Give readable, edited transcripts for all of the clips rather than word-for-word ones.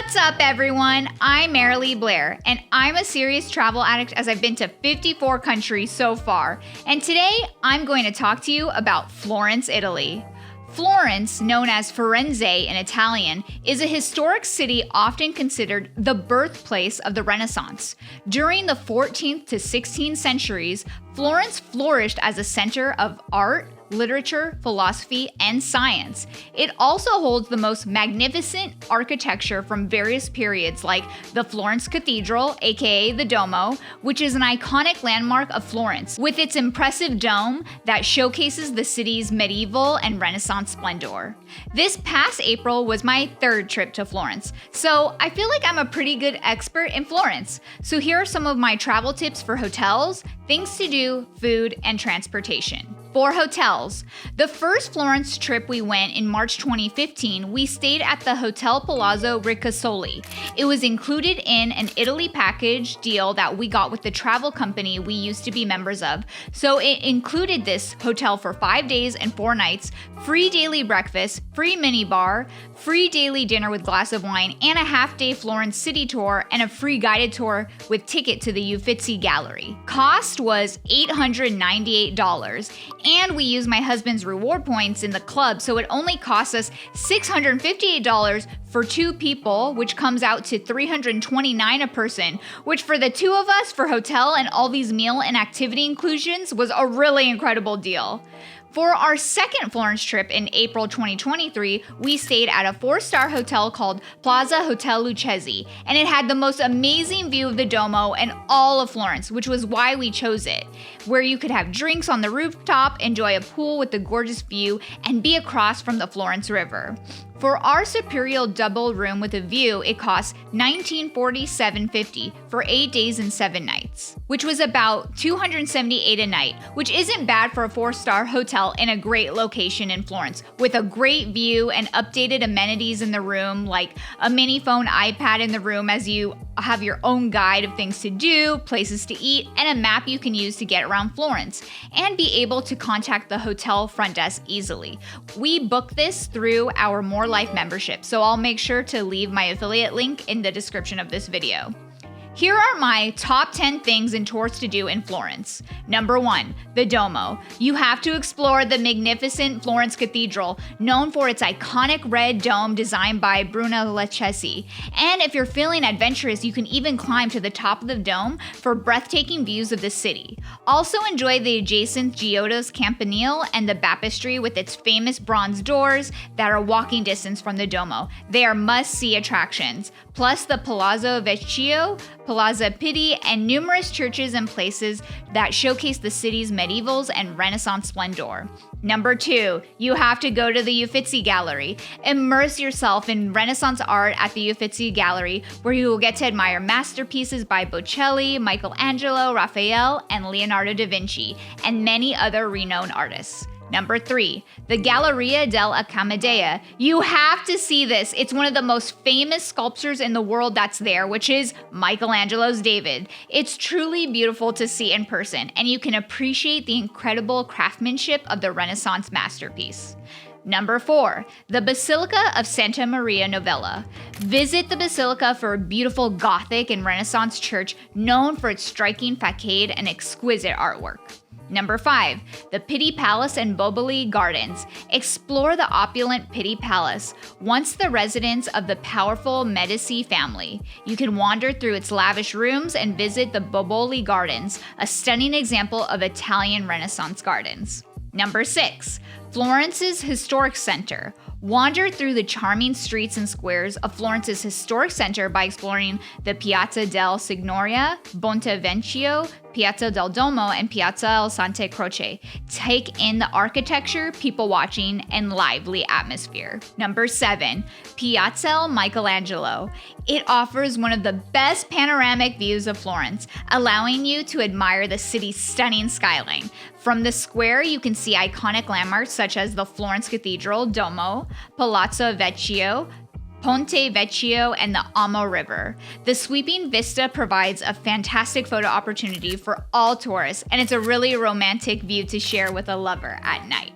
What's up, everyone? I'm Marilee Blair, and I'm a serious travel addict as I've been to 54 countries so far. And today, I'm going to talk to you about Florence, Italy. Florence, known as Firenze in Italian, is a historic city often considered the birthplace of the Renaissance. During the 14th to 16th centuries, Florence flourished as a center of art, literature, philosophy, and science. It also holds the most magnificent architecture from various periods like the Florence Cathedral, aka the Domo, which is an iconic landmark of Florence, with its impressive dome that showcases the city's medieval and Renaissance splendor. This past April was my third trip to Florence, so I feel like I'm a pretty good expert in Florence. So here are some of my travel tips for hotels, things to do, food, and transportation. For hotels, the first Florence trip we went in March 2015, we stayed at the Hotel Palazzo Ricasoli. It was included in an Italy package deal that we got with the travel company we used to be members of. So it included this hotel for 5 days and 4 nights, free daily breakfast, free minibar, free daily dinner with glass of wine, and a half-day Florence city tour and a free guided tour with ticket to the Uffizi Gallery. Cost was $898. And we used my husband's reward points in the club, so it only cost us $658 for 2 people, which comes out to $329 a person, which for the 2 of us for hotel and all these meal and activity inclusions was a really incredible deal. For our second Florence trip in April 2023, we stayed at a 4-star hotel called Plaza Hotel Lucchesi, and it had the most amazing view of the Duomo and all of Florence, which was why we chose it, where you could have drinks on the rooftop, enjoy a pool with a gorgeous view, and be across from the Florence River. For our superior double room with a view, it cost $1947.50 for 8 days and 7 nights, which was about $278 a night, which isn't bad for a 4-star hotel in a great location in Florence, with a great view and updated amenities in the room, like a mini phone iPad in the room as you have your own guide of things to do, places to eat, and a map you can use to get around Florence, and be able to contact the hotel front desk easily. We booked this through our More Life membership, so I'll make sure to leave my affiliate link in the description of this video. Here are my top 10 things and tours to do in Florence. Number 1, the Duomo. You have to explore the magnificent Florence Cathedral, known for its iconic red dome designed by Brunelleschi. And if you're feeling adventurous, you can even climb to the top of the dome for breathtaking views of the city. Also enjoy the adjacent Giotto's Campanile and the baptistry with its famous bronze doors that are walking distance from the Duomo. They are must-see attractions. Plus the Palazzo Vecchio, Palazzo Pitti, and numerous churches and places that showcase the city's medievals and Renaissance splendor. Number 2, you have to go to the Uffizi Gallery. Immerse yourself in Renaissance art at the Uffizi Gallery, where you will get to admire masterpieces by Botticelli, Michelangelo, Raphael, and Leonardo da Vinci, and many other renowned artists. Number 3, the Galleria dell'Accademia. You have to see this. It's one of the most famous sculptures in the world that's there, which is Michelangelo's David. It's truly beautiful to see in person, and you can appreciate the incredible craftsmanship of the Renaissance masterpiece. Number 4, the Basilica of Santa Maria Novella. Visit the Basilica for a beautiful Gothic and Renaissance church known for its striking facade and exquisite artwork. Number 5, the Pitti Palace and Boboli Gardens. Explore the opulent Pitti Palace, once the residence of the powerful Medici family. You can wander through its lavish rooms and visit the Boboli Gardens, a stunning example of Italian Renaissance gardens. Number 6, Florence's Historic Center. Wander through the charming streets and squares of Florence's historic center by exploring the Piazza del Signoria, Ponte Vecchio, Piazza del Domo, and Piazza El Santa Croce. Take in the architecture, people watching, and lively atmosphere. Number 7, Piazza Michelangelo. It offers one of the best panoramic views of Florence, allowing you to admire the city's stunning skyline. From the square, you can see iconic landmarks such as the Florence Cathedral, Domo, Palazzo Vecchio, Ponte Vecchio, and the Omio River. The sweeping vista provides a fantastic photo opportunity for all tourists, and it's a really romantic view to share with a lover at night.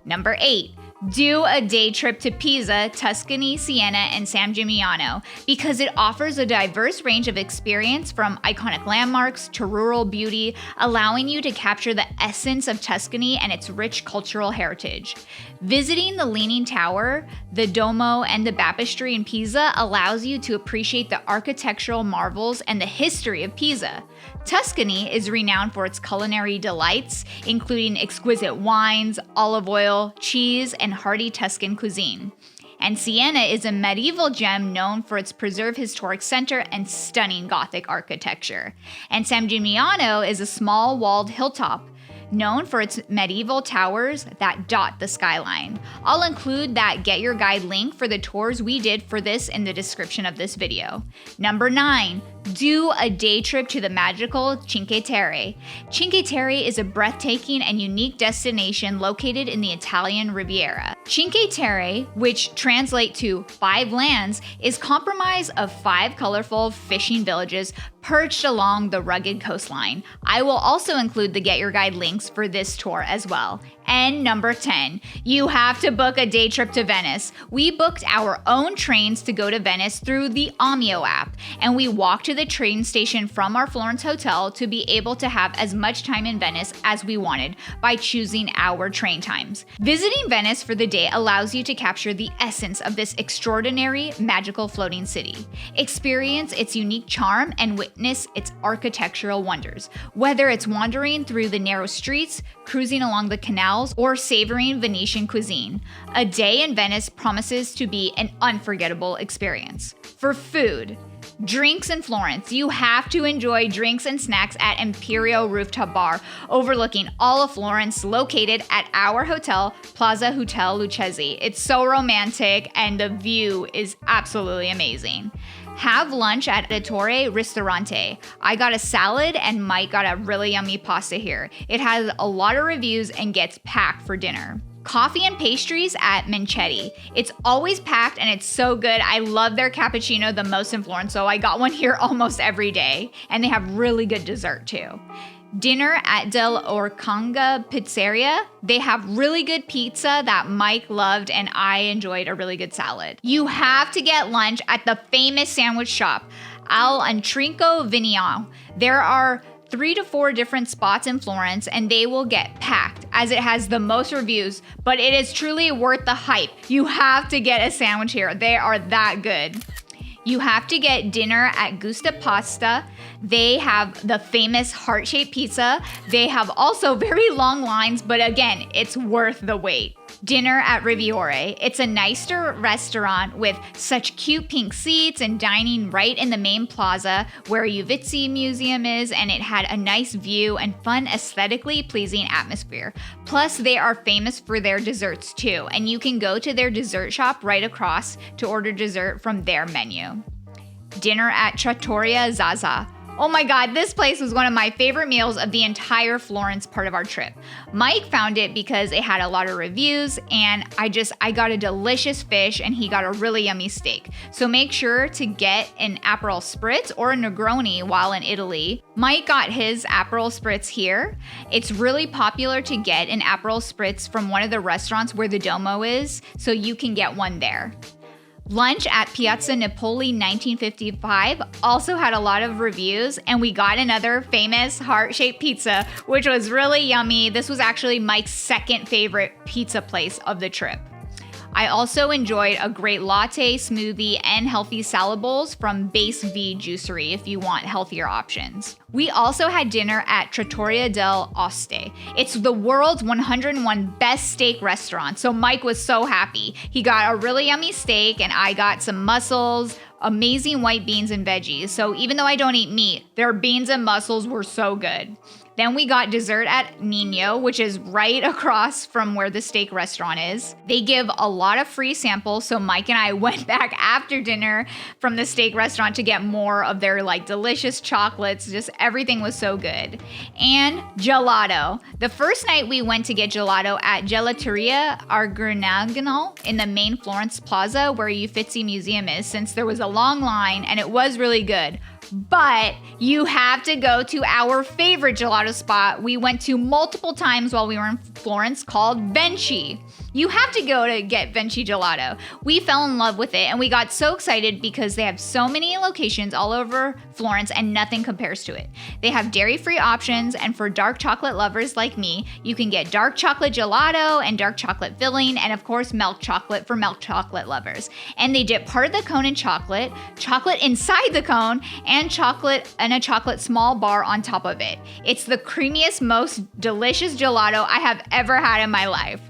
Number 8, Do a day trip to Pisa, Tuscany, Siena, and San Gimignano because it offers a diverse range of experience from iconic landmarks to rural beauty, allowing you to capture the essence of Tuscany and its rich cultural heritage. Visiting the Leaning Tower, the Domo, and the baptistry in Pisa allows you to appreciate the architectural marvels and the history of Pisa. Tuscany is renowned for its culinary delights, including exquisite wines, olive oil, cheese, and hearty Tuscan cuisine. And Siena is a medieval gem known for its preserved historic center and stunning Gothic architecture. And San Gimignano is a small walled hilltop known for its medieval towers that dot the skyline. I'll include that Get Your Guide link for the tours we did for this in the description of this video. Number 9. Do a day trip to the magical Cinque Terre. Cinque Terre is a breathtaking and unique destination located in the Italian Riviera. Cinque Terre, which translates to 5 lands, is comprised of 5 colorful fishing villages perched along the rugged coastline. I will also include the Get Your Guide links for this tour as well. And number 10, you have to book a day trip to Venice. We booked our own trains to go to Venice through the Omio app, and we walked to the train station from our Florence hotel to be able to have as much time in Venice as we wanted by choosing our train times. Visiting Venice for the day allows you to capture the essence of this extraordinary, magical floating city. Experience its unique charm and witness its architectural wonders. Whether it's wandering through the narrow streets, cruising along the canals, or savoring Venetian cuisine, a day in Venice promises to be an unforgettable experience. For food, drinks in Florence. You have to enjoy drinks and snacks at Imperio Rooftop Bar, overlooking all of Florence, located at our hotel, Plaza Hotel Lucchesi. It's so romantic and the view is absolutely amazing. Have lunch at Ettore Ristorante. I got a salad and Mike got a really yummy pasta here. It has a lot of reviews and gets packed for dinner. Coffee and pastries at Manchetti. It's always packed and it's so good. I love their cappuccino the most in Florence, so I got one here almost every day. And they have really good dessert too. Dinner at dell'Accommoda Pizzeria. They have really good pizza that Mike loved and I enjoyed a really good salad. You have to get lunch at the famous sandwich shop, Al Antrinco Vigno. There are 3 to 4 different spots in Florence and they will get packed as it has the most reviews, but it is truly worth the hype. You have to get a sandwich here. They are that good. You have to get dinner at Gusta Pasta. They have the famous heart-shaped pizza. They have also very long lines, but again, it's worth the wait. Dinner at Riviore. It's a nicer restaurant with such cute pink seats and dining right in the main plaza where Uffizi Museum is, and it had a nice view and fun, aesthetically pleasing atmosphere. Plus, they are famous for their desserts too, and you can go to their dessert shop right across to order dessert from their menu. Dinner at Trattoria Zaza. Oh my God, this place was one of my favorite meals of the entire Florence part of our trip. Mike found it because it had a lot of reviews and I got a delicious fish and he got a really yummy steak. So make sure to get an Aperol Spritz or a Negroni while in Italy. Mike got his Aperol Spritz here. It's really popular to get an Aperol Spritz from one of the restaurants where the Domo is, so you can get one there. Lunch at Piazza Napoli 1955 also had a lot of reviews, and we got another famous heart-shaped pizza, which was really yummy. This was actually Mike's second favorite pizza place of the trip. I also enjoyed a great latte, smoothie, and healthy salad bowls from Base V Juicery if you want healthier options. We also had dinner at Trattoria Del Auste. It's the world's 101 best steak restaurant, so Mike was so happy. He got a really yummy steak and I got some mussels, amazing white beans and veggies. So even though I don't eat meat, their beans and mussels were so good. Then we got dessert at Nino, which is right across from where the steak restaurant is. They give a lot of free samples, so Mike and I went back after dinner from the steak restaurant to get more of their delicious chocolates. Just everything was so good. And gelato. The first night we went to get gelato at Gelateria Arganagnol in the main Florence Plaza where Uffizi Museum is, since there was a long line and it was really good. But you have to go to our favorite gelato spot we went to multiple times while we were in Florence called Venci. You have to go to get Venti Gelato. We fell in love with it and we got so excited because they have so many locations all over Florence and nothing compares to it. They have dairy-free options, and for dark chocolate lovers like me, you can get dark chocolate gelato and dark chocolate filling, and of course milk chocolate for milk chocolate lovers. And they dip part of the cone in chocolate, chocolate inside the cone, and a chocolate small bar on top of it. It's the creamiest, most delicious gelato I have ever had in my life.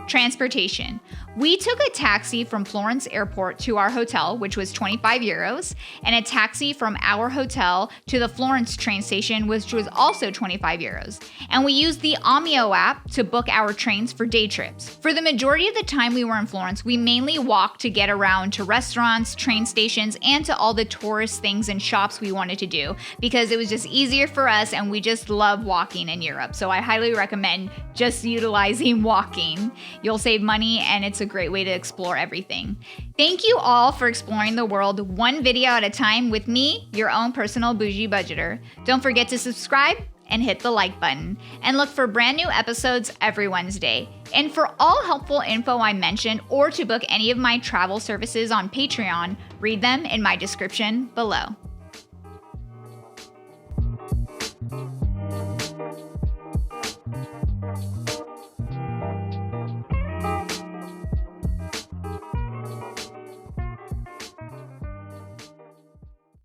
Transportation. We took a taxi from Florence Airport to our hotel, which was 25 euros, and a taxi from our hotel to the Florence train station, which was also 25 euros. And we used the Omio app to book our trains for day trips. For the majority of the time we were in Florence, we mainly walked to get around to restaurants, train stations, and to all the tourist things and shops we wanted to do, because it was just easier for us and we just love walking in Europe. So I highly recommend just utilizing walking. You'll save money and it's a great way to explore everything. Thank you all for exploring the world one video at a time with me, your own personal bougie budgeter. Don't forget to subscribe and hit the like button, and look for brand new episodes every Wednesday. And for all helpful info I mentioned, or to book any of my travel services on Patreon, read them in my description below.